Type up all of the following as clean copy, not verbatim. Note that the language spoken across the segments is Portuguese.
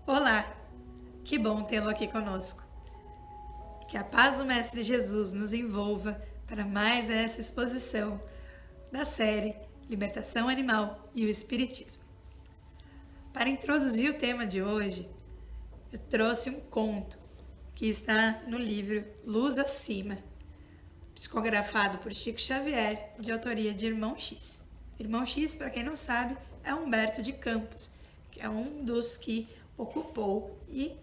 Olá, que bom tê-lo aqui conosco. Que a paz do Mestre Jesus nos envolva para mais essa exposição da série Libertação Animal e o Espiritismo. Para introduzir o tema de hoje, eu trouxe um conto que está no livro Luz Acima, psicografado por Chico Xavier, de autoria de Irmão X. Irmão X, para quem não sabe, é Humberto de Campos, que é um dos que ocupou e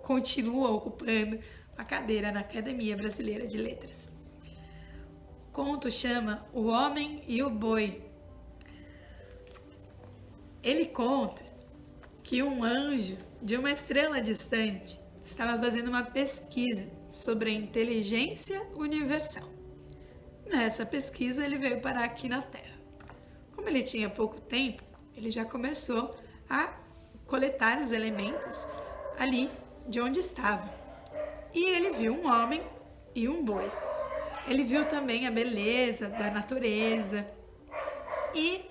continua ocupando a cadeira na Academia Brasileira de Letras. O conto chama O Homem e o Boi. Ele conta que um anjo de uma estrela distante estava fazendo uma pesquisa sobre a inteligência universal. Nessa pesquisa ele veio parar aqui na Terra. Como ele tinha pouco tempo, ele já começou a coletar os elementos ali de onde estava. E ele viu um homem e um boi. Ele viu também a beleza da natureza e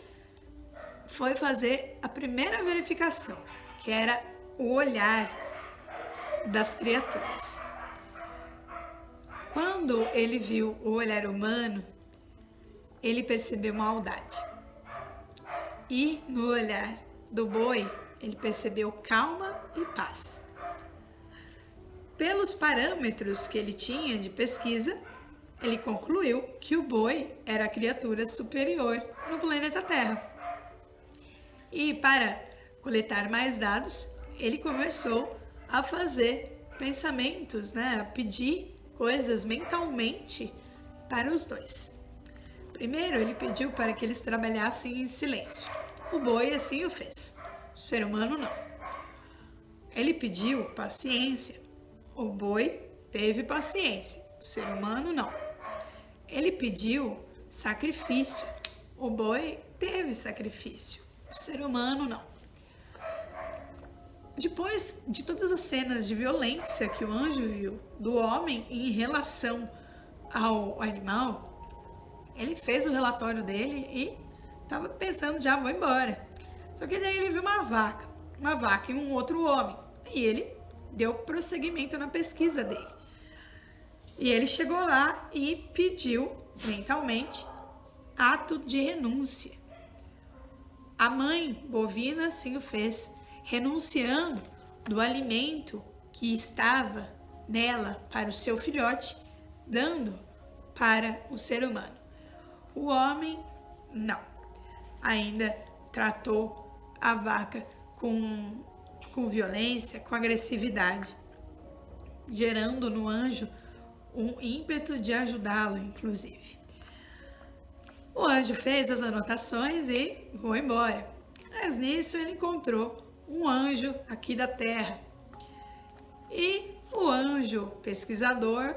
foi fazer a primeira verificação, que era o olhar das criaturas. Quando ele viu o olhar humano, ele percebeu maldade. E no olhar do boi, ele percebeu calma e paz. Pelos parâmetros que ele tinha de pesquisa, ele concluiu que o boi era a criatura superior no planeta Terra. E para coletar mais dados, ele começou a fazer pensamentos, a pedir coisas mentalmente para os dois. Primeiro, ele pediu para que eles trabalhassem em silêncio. O boi assim o fez. O ser humano não. Ele pediu paciência. O boi teve paciência. O ser humano não. Ele pediu sacrifício. O boi teve sacrifício. O ser humano não. Depois de todas as cenas de violência que o anjo viu do homem em relação ao animal, ele fez o relatório dele e estava pensando, já vou embora. Só que daí ele viu uma vaca e um outro homem. E ele deu prosseguimento na pesquisa dele. E ele chegou lá e pediu mentalmente ato de renúncia. A mãe bovina assim o fez, renunciando do alimento que estava nela para o seu filhote, dando para o ser humano. O homem, não. Ainda tratou a vaca com violência, com agressividade, gerando no anjo um ímpeto de ajudá-lo, inclusive. O anjo fez as anotações e foi embora. Mas nisso ele encontrou um anjo aqui da Terra. E o anjo pesquisador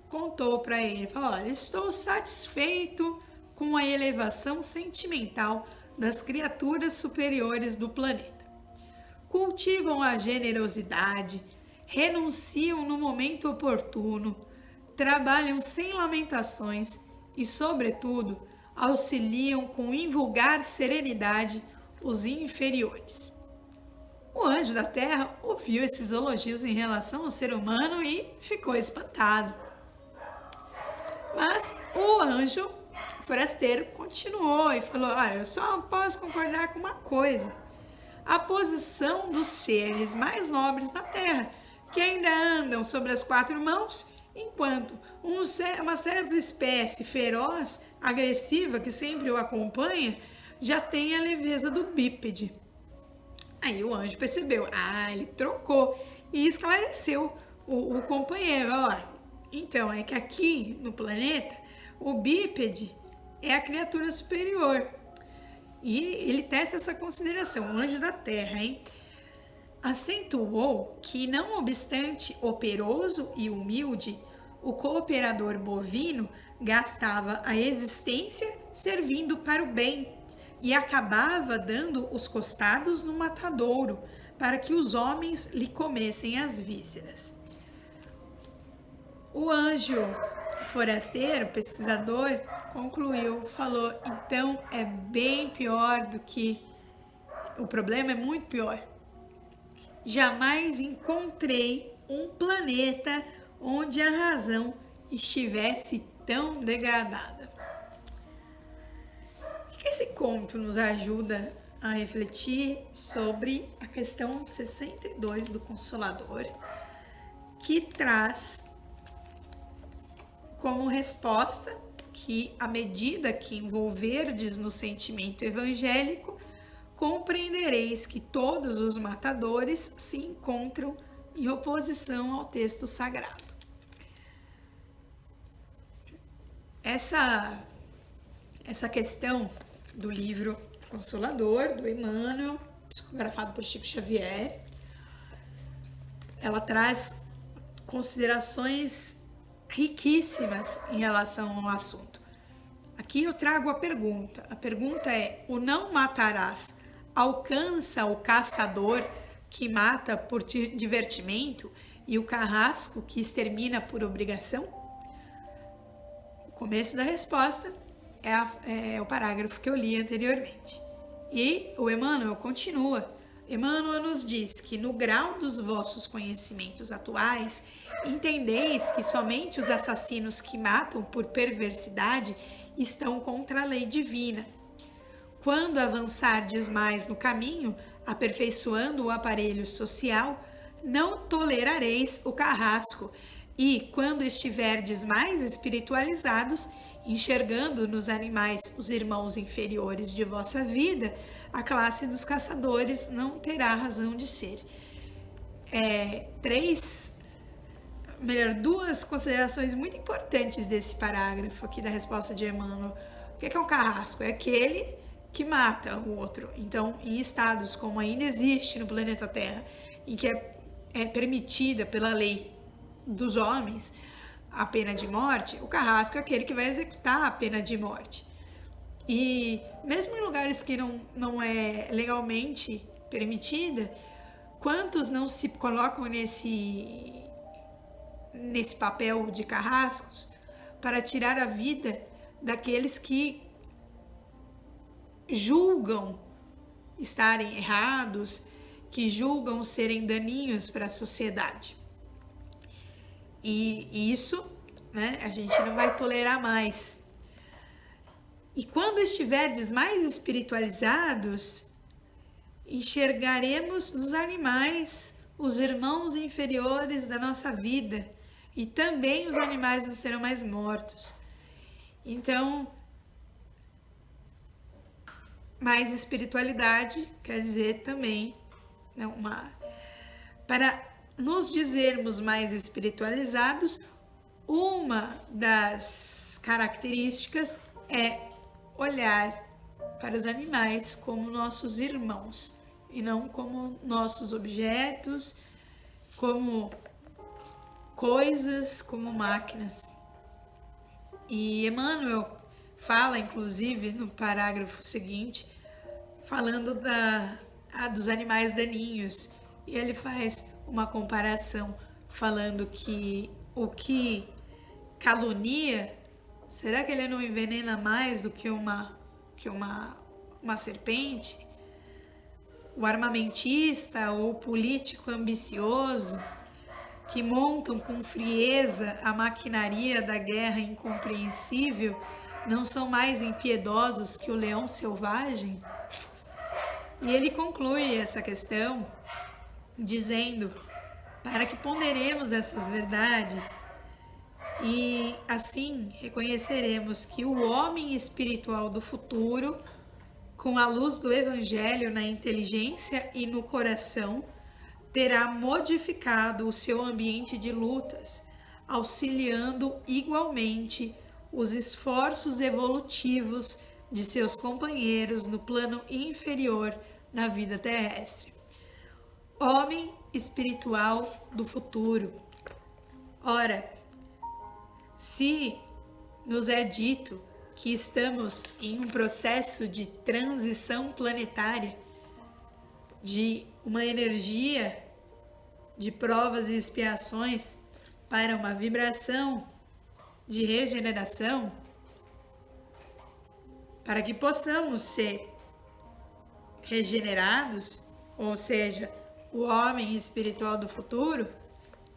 contou para ele, falou, olha, estou satisfeito com a elevação sentimental das criaturas superiores do planeta. Cultivam a generosidade, renunciam no momento oportuno, trabalham sem lamentações e, sobretudo, auxiliam com invulgar serenidade os inferiores. O anjo da Terra ouviu esses elogios em relação ao ser humano e ficou espantado. Mas o anjo forasteiro continuou e falou, eu só posso concordar com uma coisa. A posição dos seres mais nobres da Terra, que ainda andam sobre as quatro mãos, enquanto uma certa espécie feroz, agressiva, que sempre o acompanha, já tem a leveza do bípede. Aí o anjo percebeu, ele trocou e esclareceu o companheiro, então é que aqui no planeta, o bípede é a criatura superior. E ele testa essa consideração, o anjo da Terra, acentuou que, não obstante operoso e humilde, o cooperador bovino gastava a existência servindo para o bem e acabava dando os costados no matadouro para que os homens lhe comessem as vísceras. O anjo forasteiro, pesquisador, concluiu, falou, então é bem pior do que... O problema é muito pior. jamais encontrei um planeta onde a razão estivesse tão degradada. O que esse conto nos ajuda a refletir sobre a questão 62 do Consolador, que traz como resposta que, à medida que envolverdes no sentimento evangélico, compreendereis que todos os matadores se encontram em oposição ao texto sagrado. Essa questão do livro Consolador, do Emmanuel, psicografado por Chico Xavier, ela traz considerações riquíssimas em relação ao assunto. Aqui eu trago a pergunta. A pergunta é: o não matarás alcança o caçador que mata por divertimento e o carrasco que extermina por obrigação? O começo da resposta é o parágrafo que eu li anteriormente. E o Emmanuel continua. Emmanuel nos diz que no grau dos vossos conhecimentos atuais, entendeis que somente os assassinos que matam por perversidade estão contra a lei divina. Quando avançardes mais no caminho, aperfeiçoando o aparelho social, não tolerareis o carrasco, e quando estiverdes mais espiritualizados, enxergando nos animais os irmãos inferiores de vossa vida, a classe dos caçadores não terá razão de ser. Duas considerações muito importantes desse parágrafo aqui da resposta de Emmanuel. O que é um carrasco? É aquele que mata o outro. Então, em estados como ainda existe no planeta Terra, em que é permitida pela lei dos homens a pena de morte, o carrasco é aquele que vai executar a pena de morte. E mesmo em lugares que não é legalmente permitida, quantos não se colocam nesse papel de carrascos para tirar a vida daqueles que julgam estarem errados, que julgam serem daninhos para a sociedade. E isso, né, a gente não vai tolerar mais. E quando estiverdes mais espiritualizados, enxergaremos nos animais os irmãos inferiores da nossa vida, e também os animais não serão mais mortos. Então, mais espiritualidade quer dizer também, para nos dizermos mais espiritualizados, uma das características é olhar para os animais como nossos irmãos e não como nossos objetos, como coisas, como máquinas. E Emmanuel fala, inclusive, no parágrafo seguinte, falando dos animais daninhos, e ele faz uma comparação falando que o que calunia, será que ele não envenena mais do que uma serpente? O armamentista ou o político ambicioso que montam com frieza a maquinaria da guerra incompreensível não são mais impiedosos que o leão selvagem? E ele conclui essa questão dizendo: para que ponderemos essas verdades e assim reconheceremos que o homem espiritual do futuro, com a luz do Evangelho na inteligência e no coração, terá modificado o seu ambiente de lutas, auxiliando igualmente os esforços evolutivos de seus companheiros no plano inferior na vida terrestre. Homem espiritual do futuro. Ora, se nos é dito que estamos em um processo de transição planetária, de uma energia de provas e expiações para uma vibração de regeneração, para que possamos ser regenerados, ou seja, o homem espiritual do futuro,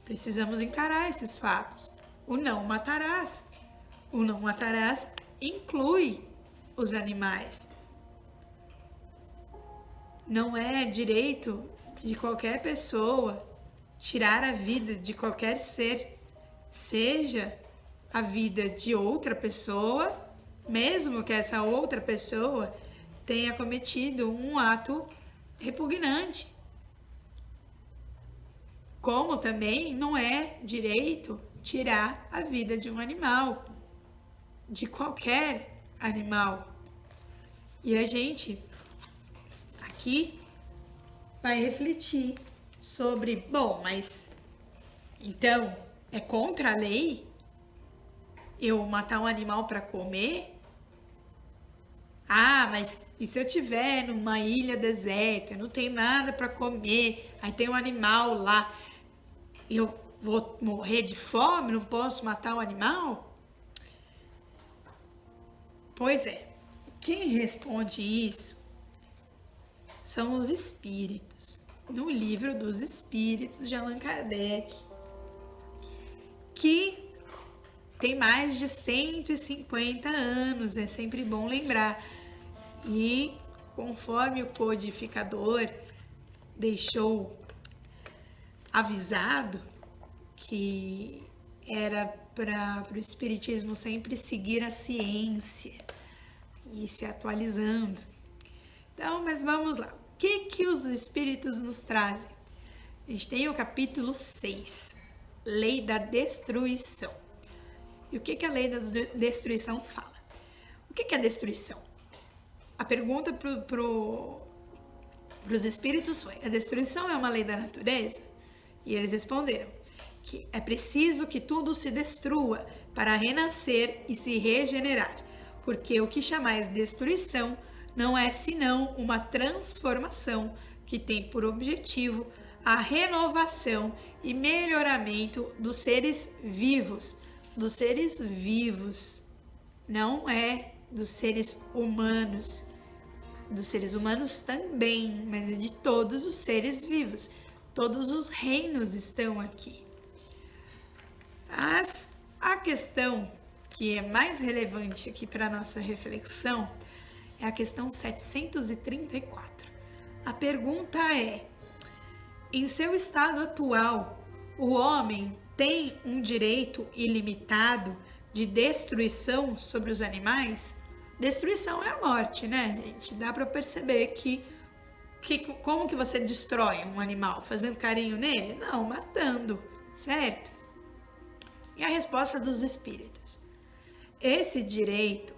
precisamos encarar esses fatos. O não matarás. O não matarás inclui os animais. Não é direito de qualquer pessoa tirar a vida de qualquer ser, seja a vida de outra pessoa, mesmo que essa outra pessoa tenha cometido um ato repugnante. Como também não é direito tirar a vida de um animal, de qualquer animal. E a gente aqui vai refletir sobre, bom, mas então é contra a lei eu matar um animal para comer? Ah, mas e se eu tiver numa ilha deserta, não tem nada para comer, aí tem um animal lá, eu vou morrer de fome, não posso matar um animal? Pois é, quem responde isso são os espíritos. No livro dos Espíritos de Allan Kardec, que tem mais de 150 anos, é sempre bom lembrar. E conforme o codificador deixou avisado que era para o Espiritismo sempre seguir a ciência e se atualizando. Então, mas vamos lá. O que os Espíritos nos trazem? A gente tem o capítulo 6, Lei da Destruição. E o que a Lei da Destruição fala? O que é destruição? A pergunta para os Espíritos foi: a destruição é uma lei da natureza? E eles responderam que é preciso que tudo se destrua para renascer e se regenerar, porque o que chamais destruição não é senão uma transformação que tem por objetivo a renovação e melhoramento dos seres vivos. Dos seres vivos, não é dos seres humanos. Dos seres humanos também, mas é de todos os seres vivos. Todos os reinos estão aqui. Mas a questão que é mais relevante aqui para a nossa reflexão é a questão 734. A pergunta é: em seu estado atual, o homem tem um direito ilimitado de destruição sobre os animais? Destruição é a morte, né, gente? Dá para perceber que como que você destrói um animal? Fazendo carinho nele? Não, matando, certo? E a resposta dos espíritos: esse direito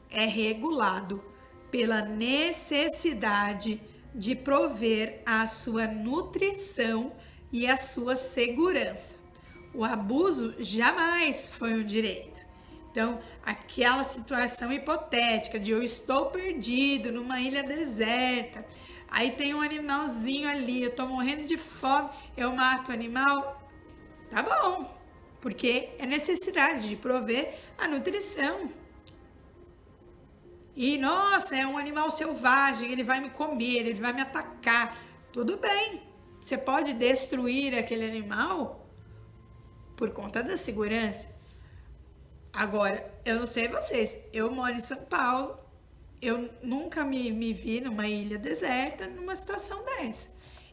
é regulado pela necessidade de prover a sua nutrição e a sua segurança. O abuso jamais foi um direito. Então, aquela situação hipotética de eu estou perdido numa ilha deserta, aí tem um animalzinho ali, eu tô morrendo de fome, eu mato o animal, tá bom, porque é necessidade de prover a nutrição. E, nossa, é um animal selvagem, ele vai me comer, ele vai me atacar. Tudo bem, você pode destruir aquele animal por conta da segurança. Agora, eu não sei vocês, eu moro em São Paulo, eu nunca me vi numa ilha deserta numa situação dessa.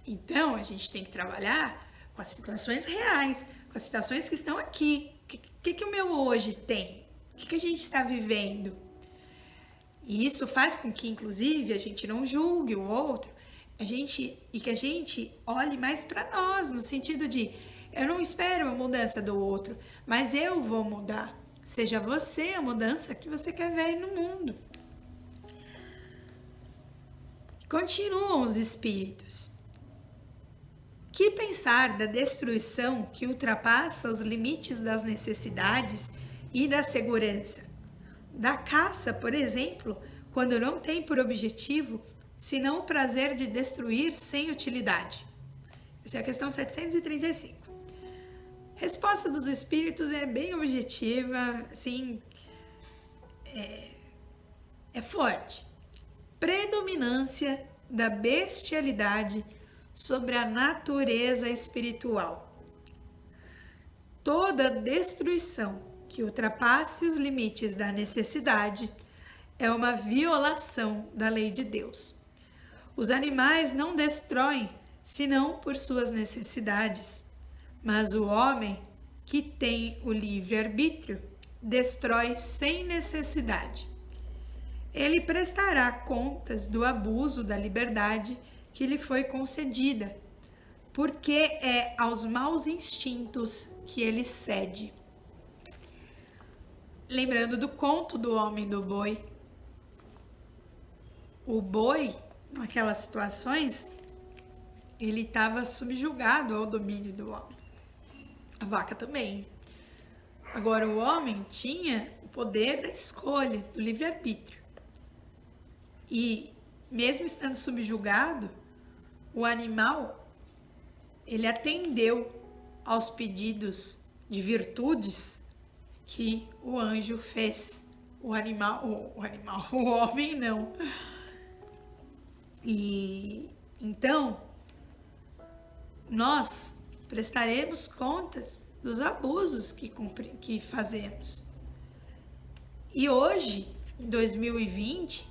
Então, a gente tem que trabalhar com as situações reais, com as situações que estão aqui. O que o meu hoje tem? O que a gente está vivendo? E isso faz com que, inclusive, a gente não julgue o outro, e que a gente olhe mais para nós, no sentido de: eu não espero a mudança do outro, mas eu vou mudar. Seja você a mudança que você quer ver no mundo. Continuam os espíritos. Que pensar da destruição que ultrapassa os limites das necessidades e da segurança? Da caça, por exemplo, quando não tem por objetivo senão o prazer de destruir sem utilidade. Essa é a questão 735. Resposta dos espíritos é bem objetiva, assim, é forte. Predominância da bestialidade sobre a natureza espiritual. Toda destruição que ultrapasse os limites da necessidade é uma violação da lei de Deus. Os animais não destroem senão por suas necessidades, mas o homem, que tem o livre-arbítrio, destrói sem necessidade. Ele prestará contas do abuso da liberdade que lhe foi concedida, porque é aos maus instintos que ele cede. Lembrando do conto do homem e do boi. O boi, naquelas situações, ele estava subjugado ao domínio do homem. A vaca também. Agora, o homem tinha o poder da escolha, do livre-arbítrio. E, mesmo estando subjugado, o animal, ele atendeu aos pedidos de virtudes que o anjo fez. O homem não. E então, nós prestaremos contas dos abusos que fazemos. E hoje, em 2020,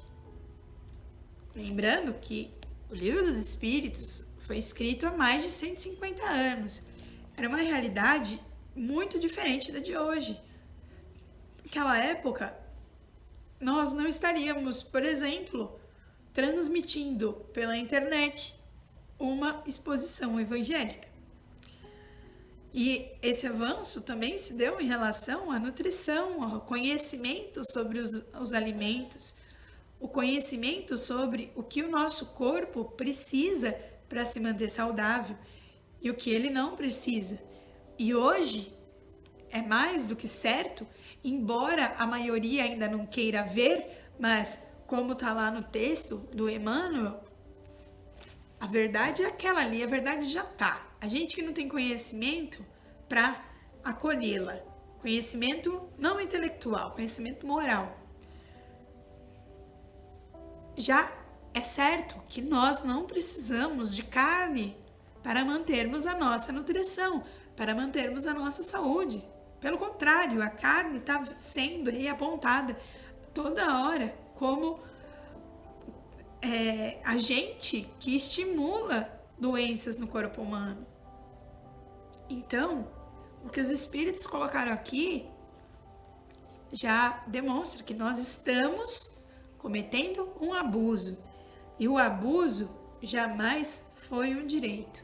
lembrando que o Livro dos Espíritos foi escrito há mais de 150 anos. Era uma realidade muito diferente da de hoje. Naquela época, nós não estaríamos, por exemplo, transmitindo pela internet uma exposição evangélica. E esse avanço também se deu em relação à nutrição, ao conhecimento sobre os alimentos, o conhecimento sobre o que o nosso corpo precisa para se manter saudável e o que ele não precisa. E hoje é mais do que certo, embora a maioria ainda não queira ver, mas como está lá no texto do Emmanuel, a verdade é aquela ali, a verdade já está. A gente que não tem conhecimento para acolhê-la, conhecimento não intelectual, conhecimento moral. Já é certo que nós não precisamos de carne para mantermos a nossa nutrição, para mantermos a nossa saúde. Pelo contrário, a carne está sendo aí apontada toda hora como agente que estimula doenças no corpo humano. Então, o que os espíritos colocaram aqui já demonstra que nós estamos cometendo um abuso. E o abuso jamais foi um direito.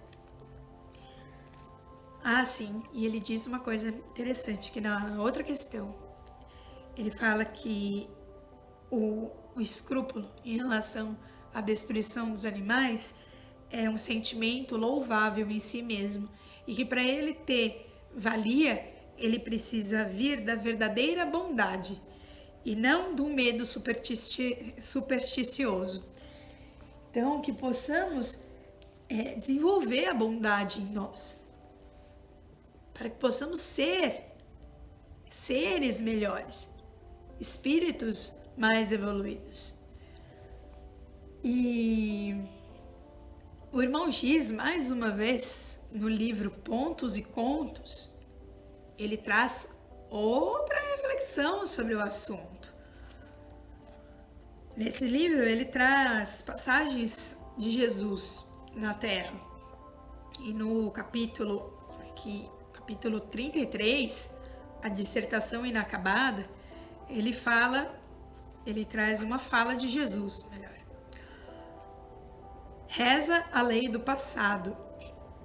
Ah, sim, e ele diz uma coisa interessante, que na outra questão, ele fala que o escrúpulo em relação à destruição dos animais é um sentimento louvável em si mesmo, e que para ele ter valia, ele precisa vir da verdadeira bondade, e não do medo supersticioso. Então, que possamos desenvolver a bondade em nós, para que possamos ser seres melhores, espíritos mais evoluídos. E o irmão Giz, mais uma vez, no livro Pontos e Contos, ele traz outra reflexão sobre o assunto. Nesse livro, ele traz passagens de Jesus na Terra. E no capítulo 33, a dissertação inacabada, ele traz uma fala de Jesus, melhor. Reza a lei do passado,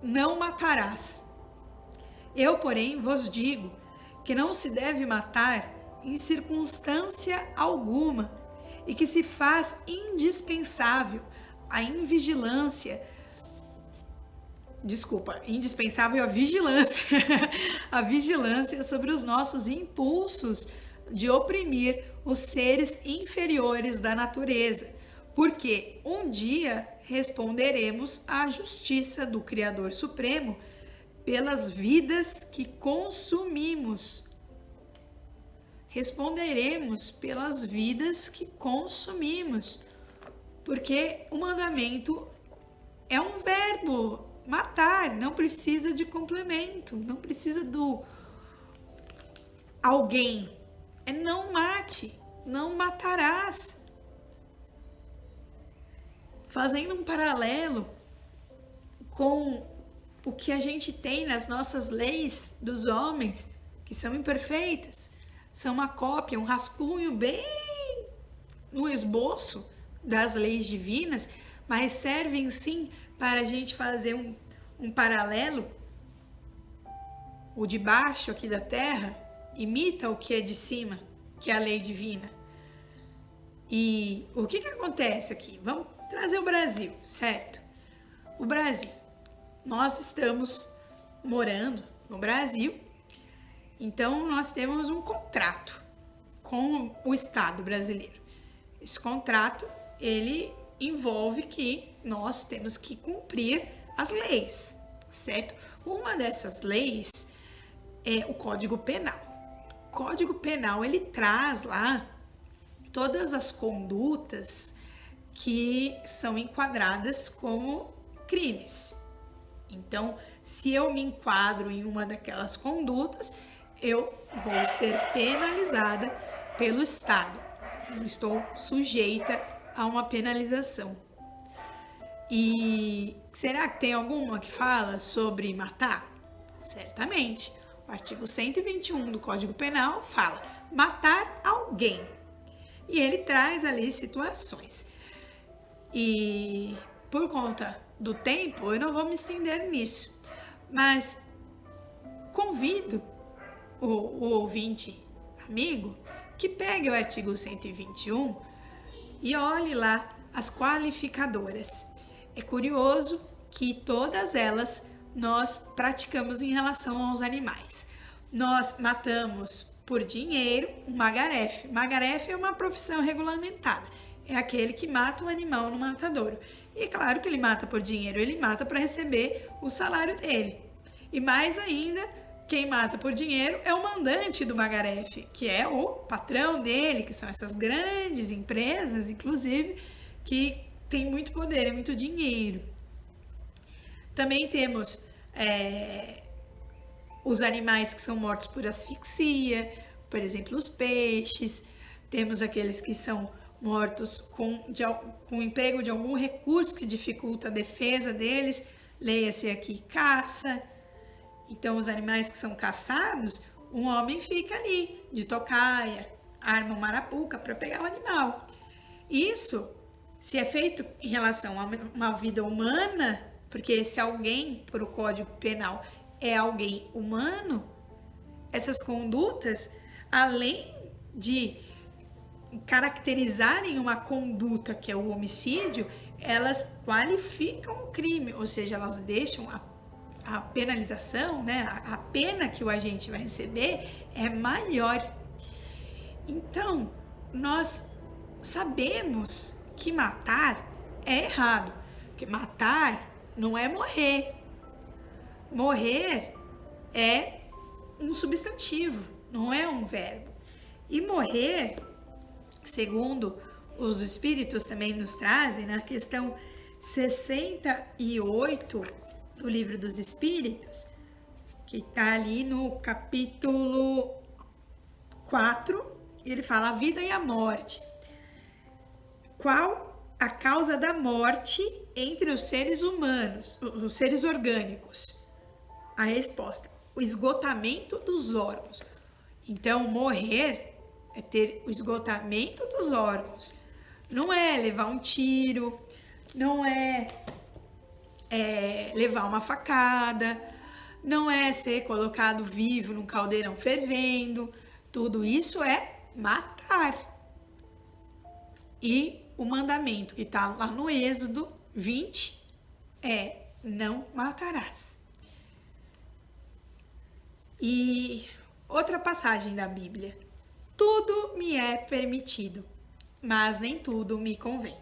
não matarás. Eu, porém, vos digo que não se deve matar em circunstância alguma e que se faz indispensável a vigilância, a vigilância sobre os nossos impulsos de oprimir os seres inferiores da natureza, porque um dia responderemos à justiça do Criador Supremo pelas vidas que consumimos. Responderemos pelas vidas que consumimos, porque o mandamento é um verbo, matar, não precisa de complemento, não precisa do alguém. É não mate, não matarás. Fazendo um paralelo com o que a gente tem nas nossas leis dos homens, que são imperfeitas, são uma cópia, um rascunho bem no esboço das leis divinas, mas servem sim para a gente fazer um paralelo. O de baixo aqui da terra imita o que é de cima, que é a lei divina. E o que acontece aqui? Vamos trazer o Brasil, certo? O Brasil. Nós estamos morando no Brasil, então nós temos um contrato com o Estado brasileiro. Esse contrato, ele envolve que nós temos que cumprir as leis, certo? Uma dessas leis é o Código Penal. O Código Penal, ele traz lá todas as condutas que são enquadradas como crimes. Então, se eu me enquadro em uma daquelas condutas, eu vou ser penalizada pelo Estado. Eu estou sujeita a uma penalização. E será que tem alguma que fala sobre matar? Certamente. O artigo 121 do Código Penal fala matar alguém. E ele traz ali situações. E por conta do tempo, eu não vou me estender nisso. Mas convido o ouvinte amigo que pegue o artigo 121 e olhe lá as qualificadoras. É curioso que todas elas nós praticamos em relação aos animais. Nós matamos por dinheiro um magarefe. Magarefe é uma profissão regulamentada. É aquele que mata um animal no matadouro. E é claro que ele mata por dinheiro, ele mata para receber o salário dele. E mais ainda, quem mata por dinheiro é o mandante do magarefe, que é o patrão dele, que são essas grandes empresas, inclusive, que tem muito poder, é muito dinheiro. Também temos os animais que são mortos por asfixia, por exemplo, os peixes. Temos aqueles que são mortos com emprego de algum recurso que dificulta a defesa deles, leia-se aqui caça. Então, os animais que são caçados, um homem fica ali de tocaia, arma uma arapuca para pegar o animal. Isso, se é feito em relação a uma vida humana, porque esse alguém, por o Código Penal, é alguém humano, essas condutas, além de caracterizarem uma conduta que é o homicídio, elas qualificam o crime, ou seja, elas deixam a penalização, né, a pena que o agente vai receber é maior. Então, nós sabemos que matar é errado, porque matar não é morrer. Morrer é um substantivo, não é um verbo. E morrer, segundo os espíritos também nos trazem, na questão 68 do Livro dos Espíritos, que está ali no capítulo 4, ele fala a vida e a morte. Qual a causa da morte entre os seres humanos, os seres orgânicos? A resposta: o esgotamento dos órgãos. Então, morrer é ter o esgotamento dos órgãos. Não é levar um tiro, não é levar uma facada, não é ser colocado vivo num caldeirão fervendo. Tudo isso é matar. E o mandamento que está lá no Êxodo 20 é: não matarás. E outra passagem da Bíblia: tudo me é permitido, mas nem tudo me convém.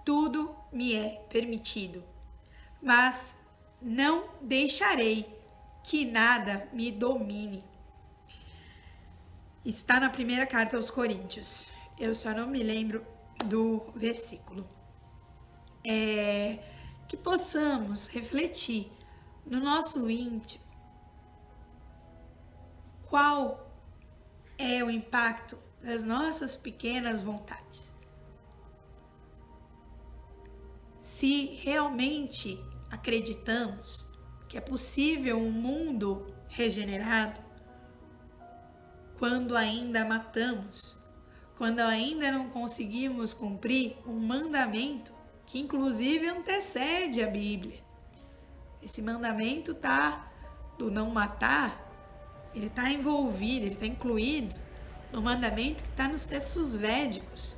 Tudo me é permitido, mas não deixarei que nada me domine. Está na primeira carta aos Coríntios. Eu só não me lembro do versículo. que possamos refletir no nosso íntimo qual é o impacto das nossas pequenas vontades. Se realmente acreditamos que é possível um mundo regenerado, quando ainda matamos, quando ainda não conseguimos cumprir um mandamento que inclusive antecede a Bíblia. Esse mandamento do não matar, ele está envolvido, ele está incluído no mandamento que está nos textos védicos,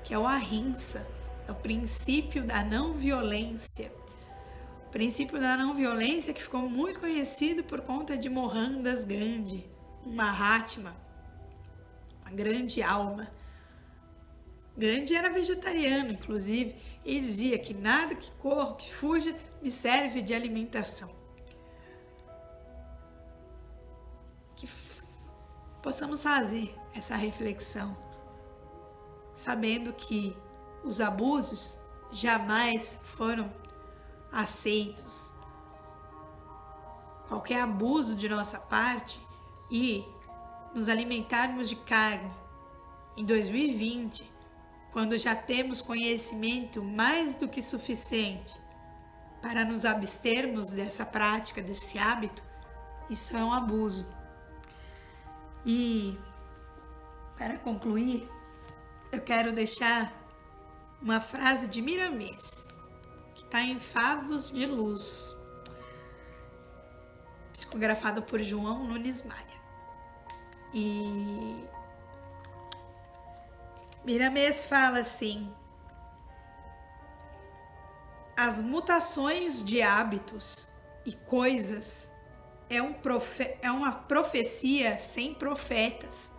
que é o ahimsa, é o princípio da não violência. O princípio da não violência que ficou muito conhecido por conta de Mohandas Gandhi, um Mahatma, uma grande alma. Gandhi era vegetariano, inclusive, e dizia que nada que corra, que fuja, me serve de alimentação. Que possamos fazer essa reflexão, sabendo que os abusos jamais foram aceitos. Qualquer abuso de nossa parte e nos alimentarmos de carne em 2020, quando já temos conhecimento mais do que suficiente para nos abstermos dessa prática, desse hábito, isso é um abuso. E, para concluir, eu quero deixar uma frase de Miramês, que está em Favos de Luz, psicografado por João Nunes Maia. E Miramês fala assim: as mutações de hábitos e coisas é uma profecia sem profetas.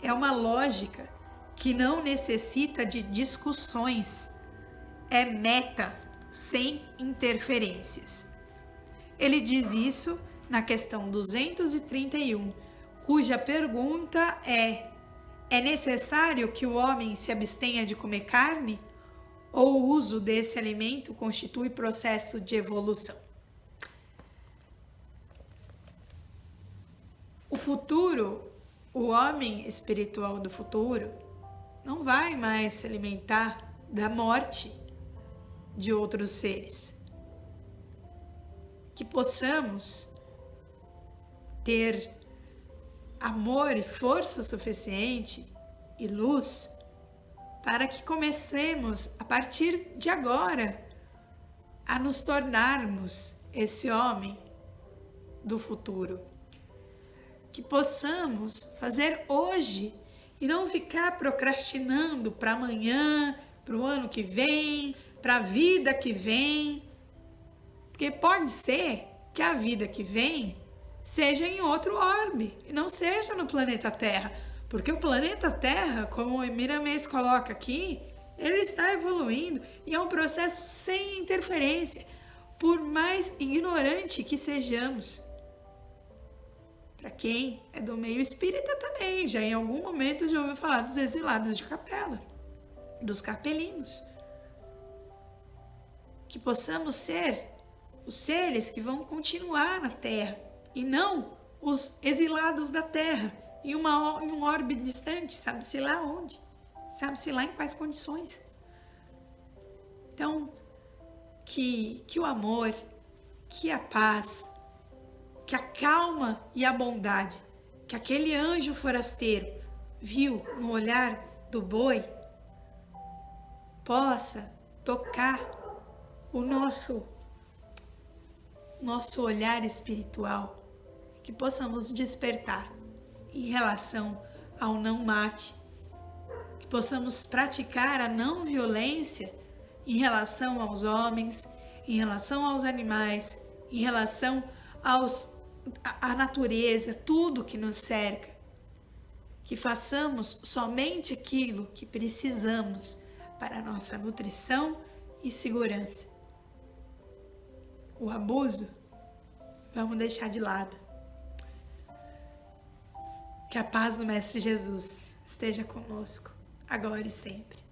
É uma lógica que não necessita de discussões. É meta sem interferências. Ele diz isso na questão 231, cuja pergunta é necessário que o homem se abstenha de comer carne? Ou o uso desse alimento constitui processo de evolução? O futuro, o homem espiritual do futuro, não vai mais se alimentar da morte de outros seres. Que possamos ter amor e força suficiente e luz para que comecemos, a partir de agora, a nos tornarmos esse homem do futuro. Que possamos fazer hoje e não ficar procrastinando para amanhã, para o ano que vem, para a vida que vem. Porque pode ser que a vida que vem seja em outro orbe e não seja no planeta Terra. Porque o planeta Terra, como o Miramês coloca aqui, ele está evoluindo e é um processo sem interferência, por mais ignorante que sejamos. Para quem é do meio espírita também, já em algum momento já ouviu falar dos exilados de capela, dos capelinos. Que possamos ser os seres que vão continuar na Terra e não os exilados da Terra, em um orbe distante, sabe-se lá onde, sabe-se lá em quais condições. Então, que o amor, que a paz, que a calma e a bondade que aquele anjo forasteiro viu no olhar do boi possa tocar o nosso olhar espiritual, que possamos despertar em relação ao não mate, que possamos praticar a não violência em relação aos homens, em relação aos animais, em relação à natureza, tudo que nos cerca. Que façamos somente aquilo que precisamos para a nossa nutrição e segurança. O abuso, vamos deixar de lado. Que a paz do Mestre Jesus esteja conosco, agora e sempre.